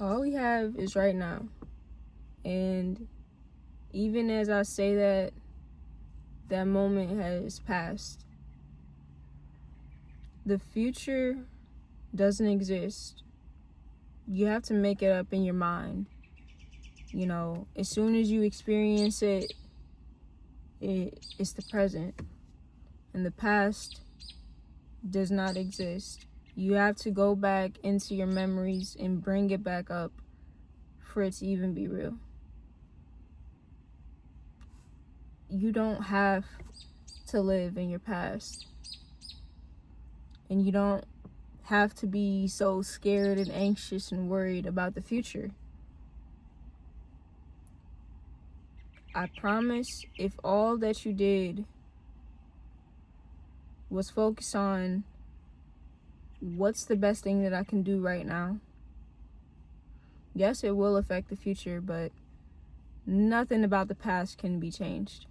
All we have is right now. And even as I say that, that moment has passed. The future doesn't exist. You have to make it up in your mind. You know, as soon as you experience it, it's the present. And the past does not exist. You have to go back into your memories and bring it back up for it to even be real. You don't have to live in your past. And you don't have to be so scared and anxious and worried about the future. I promise, if all that you did was focus on what's the best thing that I can do right now, yes, it will affect the future, but nothing about the past can be changed.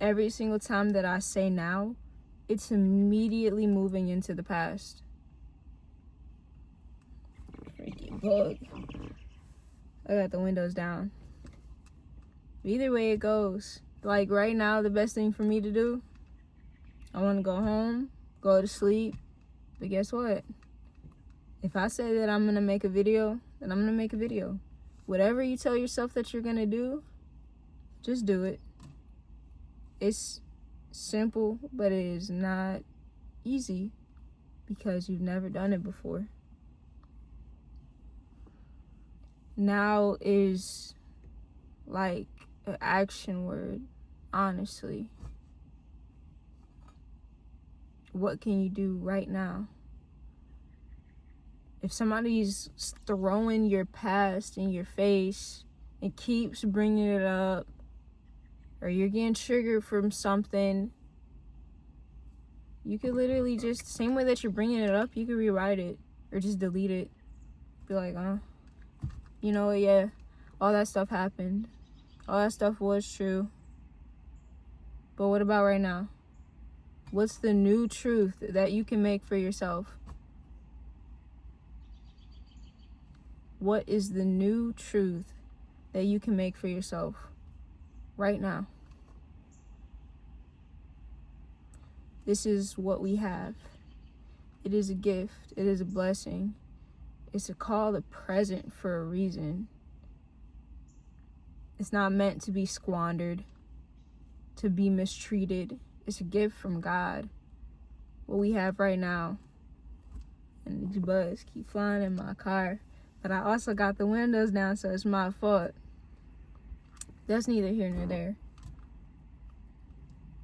Every single time that I say now, it's immediately moving into the past. Freaking bug. I got the windows down. Either way it goes, like right now, the best thing for me to do, I want to go home, go to sleep. But guess what? If I say that I'm going to make a video, then I'm going to make a video. Whatever you tell yourself that you're going to do, just do it. It's simple, but it is not easy because you've never done it before. Now is like an action word, honestly. What can you do right now? If somebody's throwing your past in your face and keeps bringing it up, or you're getting triggered from something, you could literally just, same way that you're bringing it up, you could rewrite it or just delete it. Be like, you know what, yeah, all that stuff happened. All that stuff was true. But what about right now? What's the new truth that you can make for yourself? What is the new truth that you can make for yourself right now? This is what we have. It is a gift. It is a blessing. It's a call to present for a reason. It's not meant to be squandered, to be mistreated. It's a gift from God. What we have right now. And these bugs keep flying in my car. But I also got the windows down, so it's my fault. That's neither here nor there.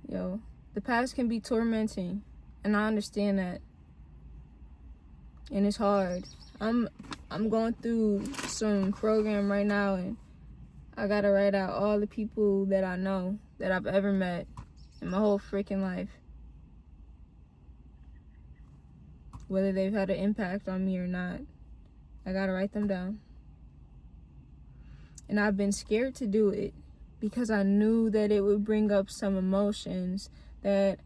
Yo, the past can be tormenting, and I understand that. And it's hard. I'm going through some program right now, and I gotta write out all the people that I know that I've ever met in my whole freaking life. Whether they've had an impact on me or not, I gotta write them down. And I've been scared to do it because I knew that it would bring up some emotions that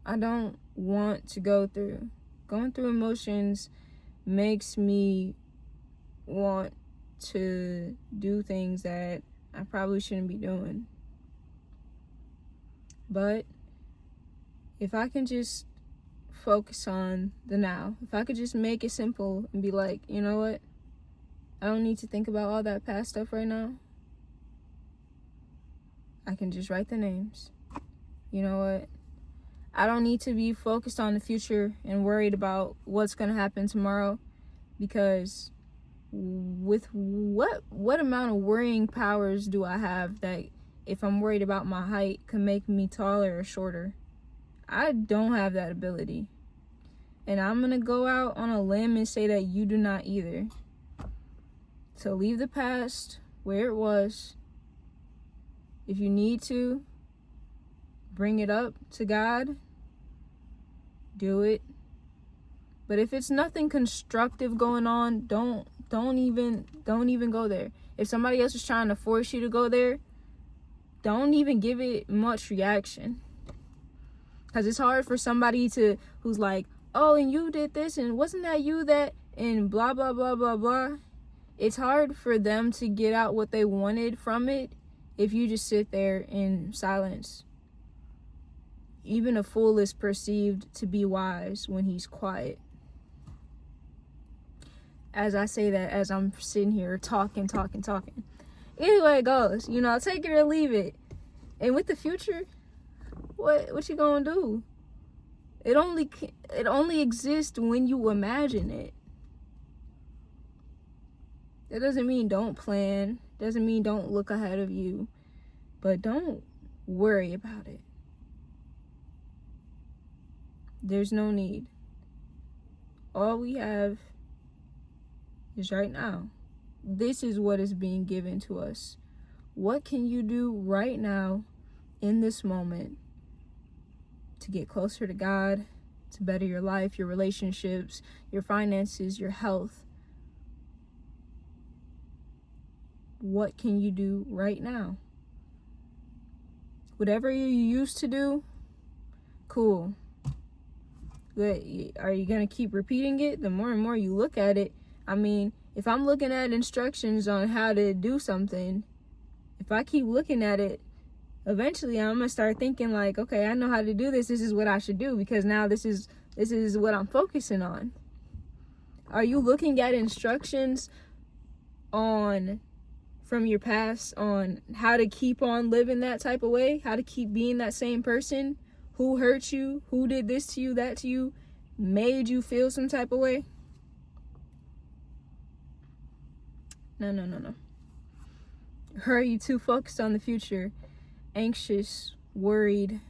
I don't want to go through. Going through emotions makes me want to do things that I probably shouldn't be doing. But if I can just focus on the now, if I could just make it simple and be like, you know what? I don't need to think about all that past stuff right now. I can just write the names. You know what? I don't need to be focused on the future and worried about what's going to happen tomorrow, because with what amount of worrying powers do I have that if I'm worried about my height can make me taller or shorter? I don't have that ability. And I'm going to go out on a limb and say that you do not either. So leave the past where it was. If you need to bring it up to God, do it. But if it's nothing constructive going on, don't even go there. If somebody else is trying to force you to go there, don't even give it much reaction. Because it's hard for somebody who's like, oh, and you did this, and wasn't that you that, and blah, blah, blah, blah, blah. It's hard for them to get out what they wanted from it if you just sit there in silence. Even a fool is perceived to be wise when he's quiet. As I say that, as I'm sitting here talking. Either way it goes, take it or leave it. And with the future, what you gonna do? It only exists when you imagine it. That doesn't mean don't plan. Doesn't mean don't look ahead of you. But don't worry about it. There's no need. All we have is right now. This is what is being given to us. What can you do right now in this moment to get closer to God, to better your life, your relationships, your finances, your health? What can you do right now? Whatever you used to do, cool. Good. Are you going to keep repeating it? The more and more you look at it, if I'm looking at instructions on how to do something, if I keep looking at it, eventually I'm going to start thinking like, okay, I know how to do this. This is what I should do because now this is what I'm focusing on. Are you looking at instructions from your past on how to keep on living that type of way? How to keep being that same person? Who hurt you? Who did this to you, that to you? Made you feel some type of way? No. Or are you too focused on the future? Anxious, worried,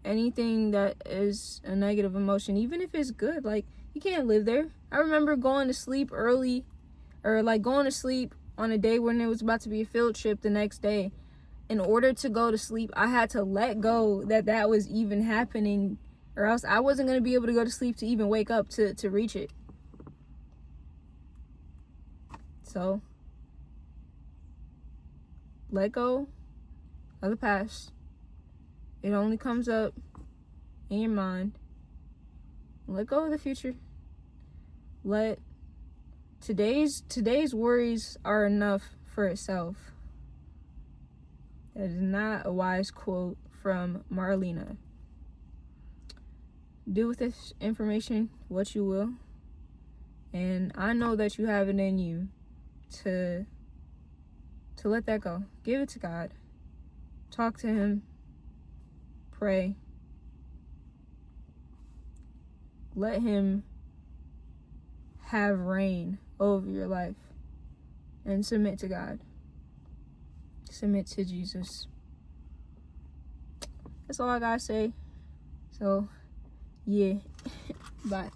anything that is a negative emotion, even if it's good, like, you can't live there. I remember going to sleep early, or like going to sleep on a day when it was about to be a field trip the next day. In order to go to sleep, I had to let go that was even happening, or else I wasn't going to be able to go to sleep to even wake up to reach it. So, let go of the past. It only comes up in your mind. Let go of the future. Let today's worries are enough for itself. That is not a wise quote from Marlena. Do with this information what you will. And I know that you have it in you to let that go. Give it to God. Talk to Him. Pray. Let Him have reign over your life. And submit to God. Submit to Jesus. That's all I gotta say. So, yeah. Bye.